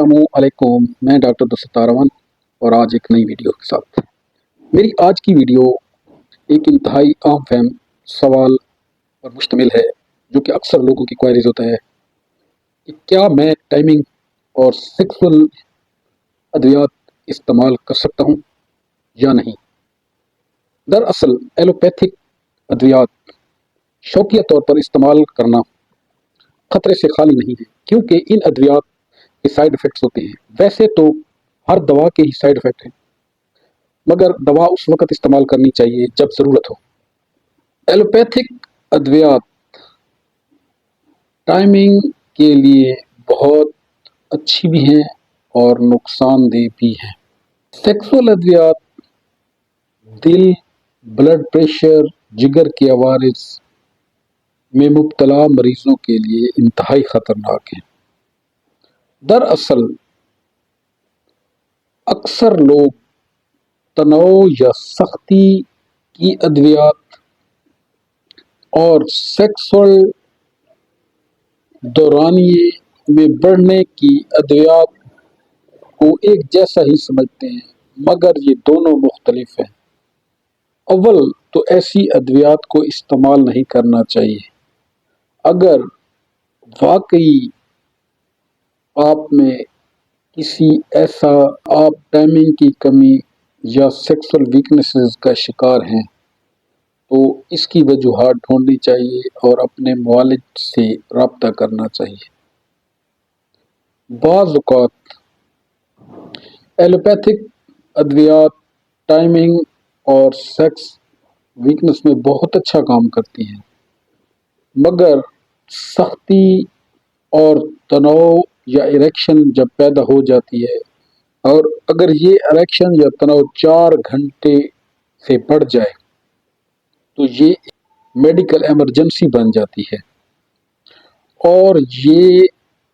السلام علیکم، میں ڈاکٹر عبدالستار امان اور آج ایک نئی ویڈیو کے ساتھ میری آج کی ویڈیو ایک انتہائی عام فہم سوال پر مشتمل ہے جو کہ اکثر لوگوں کی کوائریز ہوتا ہے کہ کیا میں ٹائمنگ اور سیکسول ادویات استعمال کر سکتا ہوں یا نہیں۔ دراصل ایلوپیتھک ادویات شوقیہ طور پر استعمال کرنا خطرے سے خالی نہیں ہے، کیونکہ ان ادویات کے سائیڈ افیکٹس ہوتے ہیں۔ ویسے تو ہر دوا کے ہی سائیڈ افیکٹ ہیں، مگر دوا اس وقت استعمال کرنی چاہیے جب ضرورت ہو۔ ایلوپیتھک ادویات ٹائمنگ کے لیے بہت اچھی بھی ہیں اور نقصان دہ بھی ہیں۔ سیکسول ادویات دل، بلڈ پریشر، جگر کے عوارض میں مبتلا مریضوں کے لیے انتہائی خطرناک ہیں۔ دراصل اکثر لوگ تناؤ یا سختی کی ادویات اور سیکسول دورانیے میں بڑھنے کی ادویات کو ایک جیسا ہی سمجھتے ہیں، مگر یہ دونوں مختلف ہیں۔ اول تو ایسی ادویات کو استعمال نہیں کرنا چاہیے۔ اگر واقعی آپ میں کسی ایسا آپ ٹائمنگ کی کمی یا سیکسول ویکنیسز کا شکار ہیں تو اس کی وجوہات ڈھونڈنی چاہیے اور اپنے معالج سے رابطہ کرنا چاہیے۔ بعض اوقات ایلوپیتھک ادویات ٹائمنگ اور سیکس ویکنس میں بہت اچھا کام کرتی ہیں، مگر سختی اور تناؤ یا اریکشن جب پیدا ہو جاتی ہے اور اگر یہ اریکشن یا تناؤ 4 گھنٹے سے بڑھ جائے تو یہ میڈیکل ایمرجنسی بن جاتی ہے، اور یہ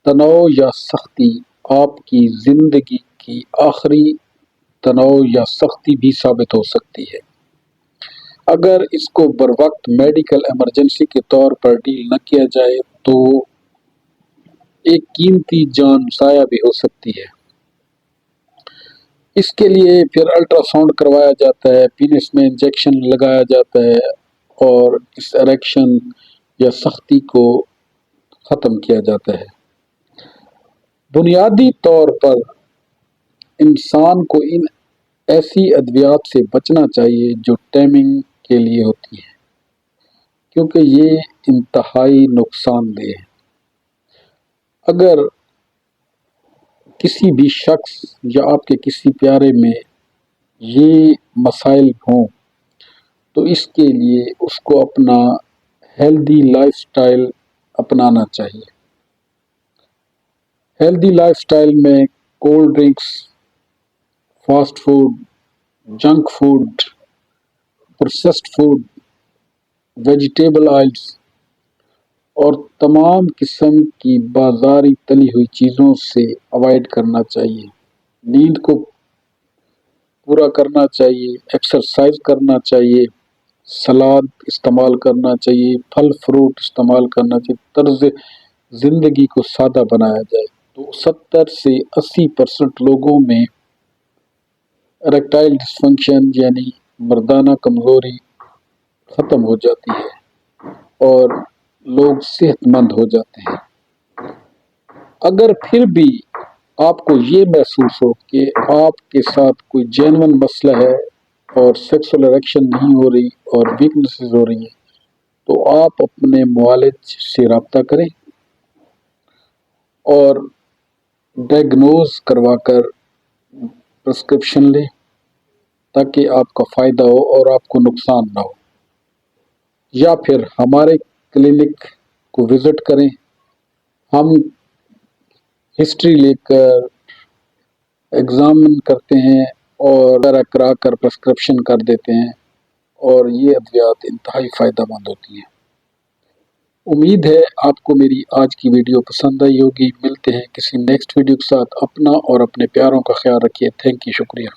تناؤ یا سختی آپ کی زندگی کی آخری تناؤ یا سختی بھی ثابت ہو سکتی ہے۔ اگر اس کو بروقت میڈیکل ایمرجنسی کے طور پر ڈیل نہ کیا جائے تو ایک قیمتی جان ضائع بھی ہو سکتی ہے۔ اس کے لیے پھر الٹرا ساؤنڈ کروایا جاتا ہے، پینس میں انجیکشن لگایا جاتا ہے اور اس اریکشن یا سختی کو ختم کیا جاتا ہے۔ بنیادی طور پر انسان کو ان ایسی ادویات سے بچنا چاہیے جو ٹائمنگ کے لیے ہوتی ہیں، کیونکہ یہ انتہائی نقصان دہ ہے۔ اگر کسی بھی شخص یا آپ کے کسی پیارے میں یہ مسائل ہوں تو اس کے لیے اس کو اپنا ہیلدی لائف سٹائل اپنانا چاہیے۔ ہیلدی لائف سٹائل میں cold drinks, fast food, junk food, processed food, vegetable oils اور تمام قسم کی بازاری تلی ہوئی چیزوں سے اوائڈ کرنا چاہیے۔ نیند کو پورا کرنا چاہیے، ایکسرسائز کرنا چاہیے، سلاد استعمال کرنا چاہیے، پھل فروٹ استعمال کرنا چاہیے، طرز زندگی کو سادہ بنایا جائے تو 70 سے 80% لوگوں میں اریکٹائل ڈسفنکشن یعنی مردانہ کمزوری ختم ہو جاتی ہے اور لوگ صحت مند ہو جاتے ہیں۔ اگر پھر بھی آپ کو یہ محسوس ہو کہ آپ کے ساتھ کوئی جینون مسئلہ ہے اور سیکسول اریکشن نہیں ہو رہی اور ویکنیسز ہو رہی ہیں تو آپ اپنے معالج سے رابطہ کریں اور ڈائگنوز کروا کر پرسکرپشن لیں تاکہ آپ کا فائدہ ہو اور آپ کو نقصان نہ ہو، یا پھر ہمارے کلینک کو وزٹ کریں، ہم ہسٹری لے کر ایگزامن کرتے ہیں اور کرا کر پرسکرپشن کر دیتے ہیں اور یہ ادویات انتہائی فائدہ مند ہوتی ہیں۔ امید ہے آپ کو میری آج کی ویڈیو پسند آئی ہوگی۔ ملتے ہیں کسی نیکسٹ ویڈیو کے ساتھ۔ اپنا اور اپنے پیاروں کا خیال رکھیے۔ تھینک یو، شکریہ۔